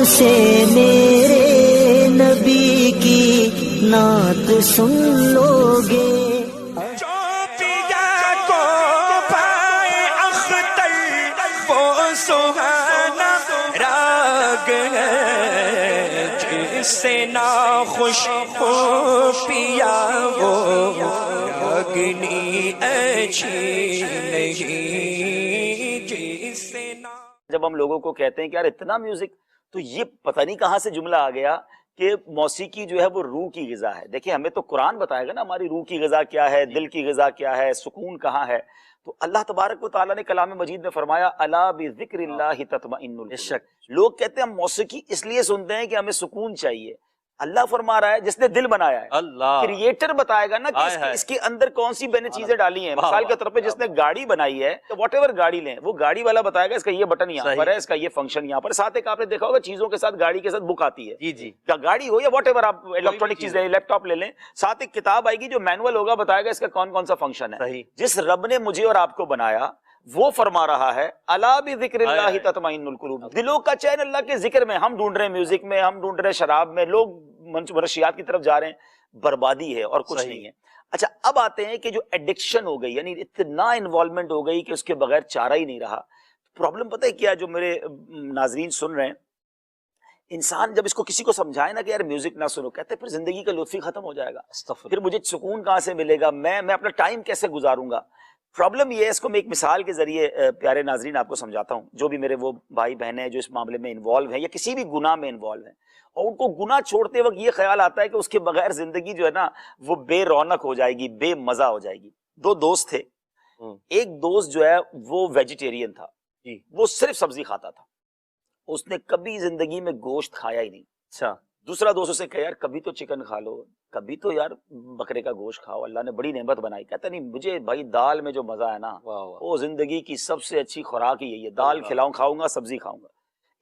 سے میرے نبی کی نعت سن لو گے. جو پیا کو پائے اختر وہ سہانا راگ ہے، جس سے ناخوش ہو پیا وہ راگنی اچھی نہیں، جس سے جب ہم لوگوں کو کہتے ہیں کہ یار اتنا میوزک، تو یہ پتہ نہیں کہاں سے جملہ آ گیا کہ موسیقی جو ہے وہ روح کی غذا ہے. دیکھیں ہمیں تو قرآن بتائے گا نا ہماری روح کی غذا کیا ہے، دل کی غذا کیا ہے، سکون کہاں ہے. تو اللہ تبارک و تعالیٰ نے کلام مجید میں فرمایا الا بذکر اللہ تطمئن القلوب. لوگ کہتے ہیں ہم موسیقی اس لیے سنتے ہیں کہ ہمیں سکون چاہیے. اللہ فرما رہا ہے جس نے دل بنایا ہے، اللہ کریٹر بتائے گا نا کہ اس کے اندر کون سی میں نے چیزیں ڈالی ہیں. مثال کے طور پہ جس نے گاڑی بنائی ہے، واٹ ایور گاڑی لیں، وہ گاڑی والا بتائے گا اس کا یہ بٹن یہاں پر ہے، اس کا یہ فنکشن یہاں پر. ساتھ ایک آپ نے دیکھا ہوگا چیزوں کے ساتھ گاڑی کے ساتھ بک آتی ہے، جی یا گاڑی ہو یا واٹ ایور آپ الیکٹرانک چیز لیں، لیپ ٹاپ لے لیں، ساتھ ایک کتاب آئے گی جو مینول ہوگا، بتائے گا اس کا کون کون سا فنکشن ہے. جس رب نے مجھے اور آپ کو بنایا وہ فرما رہا ہے الا بذکر اللہ تطمئن القلوب. دلوں کا چین اللہ کے ذکر میں. ہم ڈھونڈ رہے ہیں میوزک میں، ہم ڈھونڈ رہے ہیں شراب میں، لوگ منشیات کی طرف جا رہے ہیں. بربادی ہے اور کچھ نہیں ہے. اچھا اب آتے ہیں کہ جو ایڈکشن ہو گئی، یعنی اتنا انوالومنٹ ہو گئی کہ اس کے بغیر چارہ ہی نہیں رہا. پرابلم پتہ ہے کیا، جو میرے ناظرین سن رہے ہیں، انسان جب اس کو کسی کو سمجھائے نا کہ یار میوزک نہ سنو، کہتے پھر زندگی کا لطف ہی ختم ہو جائے گا، پھر مجھے سکون کہاں سے ملے گا، میں اپنا ٹائم کیسے گزاروں گا. پرابلم یہ ہے، اس کو میں ایک مثال کے ذریعے پیارے ناظرین آپ کو سمجھاتا ہوں. جو بھی میرے وہ بھائی بہن ہیں جو اس معاملے میں انوالو ہیں یا کسی بھی گناہ میں انوالو ہیں، اور ان کو گناہ چھوڑتے وقت یہ خیال آتا ہے کہ اس کے بغیر زندگی جو ہے نا وہ بے رونق ہو جائے گی، بے مزہ ہو جائے گی. دو دوست تھے، ایک دوست جو ہے وہ ویجیٹیرین تھا، وہ صرف سبزی کھاتا تھا، اس نے کبھی زندگی میں گوشت کھایا ہی نہیں. اچھا دوسرا دوست اسے کہا یار کبھی تو چکن کھا لو، کبھی تو یار بکرے کا گوشت کھاؤ، اللہ نے بڑی نعمت بنائی. کہتا نہیں مجھے بھائی دال میں جو مزہ ہے نا وہ زندگی کی سب سے اچھی خوراک ہی یہی ہے، دال کھلاؤں کھاؤں گا، سبزی کھاؤں گا.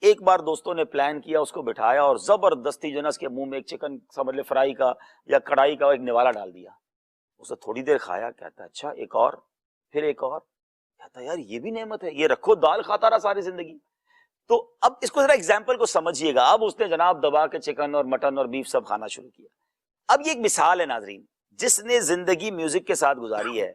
ایک بار دوستوں نے پلان کیا، اس کو بٹھایا اور زبردستی جو ہے نا اس کے منہ میں ایک چکن سمجھ لے فرائی کا یا کڑھائی کا ایک نوالا ڈال دیا. اسے تھوڑی دیر کھایا، کہتا اچھا ایک اور، پھر ایک اور. کہتا یار یہ بھی نعمت ہے، یہ رکھو دال کھاتا رہا ساری زندگی. تو اب اس کو ذرا ایگزامپل کو سمجھیے گا. اب اس نے جناب دبا کے چکن اور مٹن اور بیف سب کھانا شروع کیا. اب یہ ایک مثال ہے ناظرین، جس نے زندگی میوزک کے ساتھ گزاری ہے،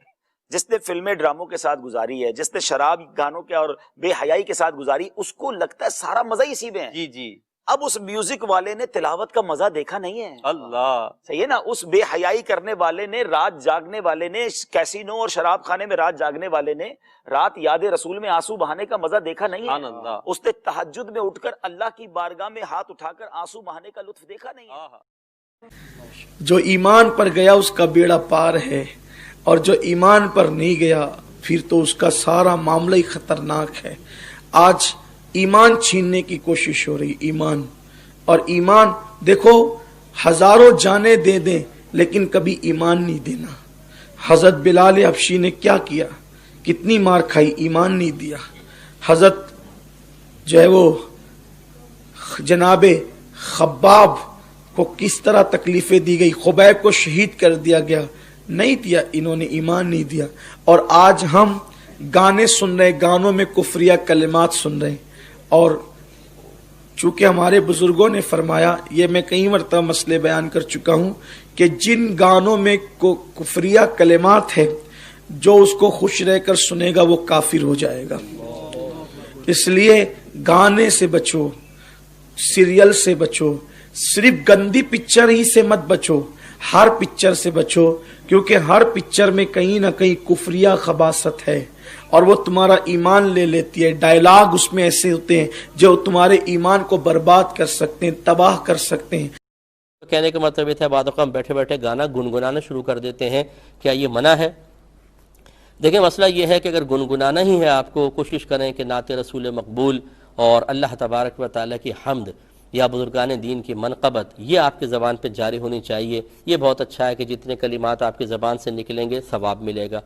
جس نے فلمیں ڈراموں کے ساتھ گزاری ہے، جس نے شراب گانوں کے اور بے حیائی کے ساتھ گزاری، اس کو لگتا ہے سارا مزہ ہی اسی میں ہے. جی اب اس میوزک والے نے تلاوت کا مزہ دیکھا نہیں ہے. اللہ صحیح ہے نا. اس بے حیائی کرنے والے نے، رات جاگنے والے نے، کیسینو اور شراب خانے میں رات جاگنے والے نے رات یاد رسول میں آنسو بہانے کا مزہ دیکھا نہیں ہے. اس نے تہجد میں اٹھ کر اللہ کی بارگاہ میں ہاتھ اٹھا کر آنسو بہانے کا لطف دیکھا نہیں ہے. جو ایمان پر گیا اس کا بیڑا پار ہے، اور جو ایمان پر نہیں گیا پھر تو اس کا سارا معاملہ ہی خطرناک ہے. آج ایمان چھیننے کی کوشش ہو رہی. ایمان، اور ایمان دیکھو ہزاروں جانیں دے دیں لیکن کبھی ایمان نہیں دینا. حضرت بلال حبشی نے کیا کیا، کتنی مار کھائی، ایمان نہیں دیا. حضرت جو ہے وہ جناب خباب کو کس طرح تکلیفیں دی گئی، خبیب کو شہید کر دیا گیا، نہیں دیا، انہوں نے ایمان نہیں دیا. اور آج ہم گانے سن رہے، گانوں میں کفریہ کلمات سن رہے. اور چونکہ ہمارے بزرگوں نے فرمایا، یہ میں کئی مرتبہ مسئلے بیان کر چکا ہوں، کہ جن گانوں میں کفریہ کلمات ہے، جو اس کو خوش رہ کر سنے گا وہ کافر ہو جائے گا. اس لیے گانے سے بچو، سیریل سے بچو، صرف گندی پکچر ہی سے مت بچو، ہر پکچر سے بچو، کیونکہ ہر پکچر میں کہیں نہ کہیں کفریہ خباثت ہے اور وہ تمہارا ایمان لے لیتی ہے. ڈائلاگ اس میں ایسے ہوتے ہیں جو تمہارے ایمان کو برباد کر سکتے ہیں، تباہ کر سکتے ہیں. کہنے کا مطلب یہ تھا بعد اوقات ہم بیٹھے بیٹھے گانا گنگنانا شروع کر دیتے ہیں، کیا یہ منع ہے؟ دیکھیں مسئلہ یہ ہے کہ اگر گنگنانا ہی ہے آپ کو، کوشش کریں کہ نعت رسول مقبول اور اللہ تبارک و تعالیٰ کی حمد یا بزرگان دین کی منقبت یہ آپ کے زبان پہ جاری ہونی چاہیے. یہ بہت اچھا ہے کہ جتنے کلمات آپ کی زبان سے نکلیں گے ثواب ملے گا.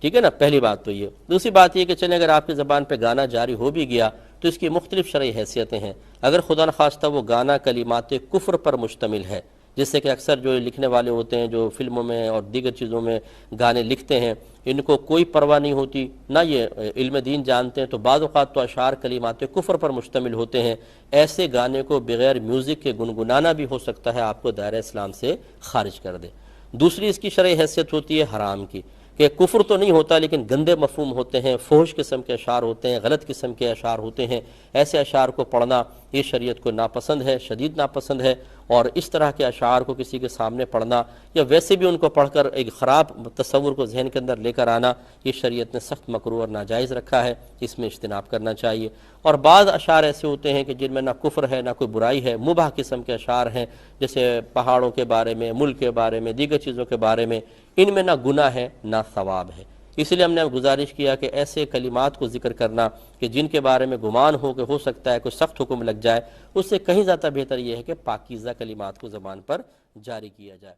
ٹھیک ہے نا، پہلی بات تو یہ. دوسری بات یہ کہ چلیں اگر آپ کی زبان پہ گانا جاری ہو بھی گیا تو اس کی مختلف شرعی حیثیتیں ہیں. اگر خدا نخواستہ وہ گانا کلمات کفر پر مشتمل ہے، جس سے کہ اکثر جو لکھنے والے ہوتے ہیں جو فلموں میں اور دیگر چیزوں میں گانے لکھتے ہیں ان کو کوئی پرواہ نہیں ہوتی، نہ یہ علم دین جانتے ہیں، تو بعض اوقات تو اشعار کلمات کفر پر مشتمل ہوتے ہیں۔ ایسے گانے کو بغیر میوزک کے گنگنانا بھی ہو سکتا ہے آپ کو دائرہ اسلام سے خارج کر دے۔ دوسری اس کی شرعی حیثیت ہوتی ہے حرام کی، کہ کفر تو نہیں ہوتا لیکن گندے مفہوم ہوتے ہیں، فحش قسم کے اشعار ہوتے ہیں، غلط قسم کے اشعار ہوتے ہیں، ایسے اشعار کو پڑھنا یہ شریعت کو ناپسند ہے، شدید ناپسند ہے، اور اس طرح کے اشعار کو کسی کے سامنے پڑھنا یا ویسے بھی ان کو پڑھ کر ایک خراب تصور کو ذہن کے اندر لے کر آنا یہ شریعت نے سخت مکروہ اور ناجائز رکھا ہے، اس میں اجتناب کرنا چاہیے۔ اور بعض اشعار ایسے ہوتے ہیں کہ جن میں نہ کفر ہے نہ کوئی برائی ہے، مباح قسم کے اشعار ہیں، جیسے پہاڑوں کے بارے میں، ملک کے بارے میں، دیگر چیزوں کے بارے میں، ان میں نہ گناہ ہے نہ ثواب ہے۔ اس لیے ہم نے گزارش کیا کہ ایسے کلمات کو ذکر کرنا کہ جن کے بارے میں گمان ہو کہ ہو سکتا ہے کوئی سخت حکم لگ جائے، اس سے کہیں زیادہ بہتر یہ ہے کہ پاکیزہ کلمات کو زبان پر جاری کیا جائے۔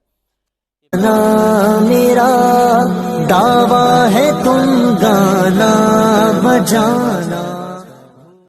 نا میرا دعویٰ ہے تم گانا بجانا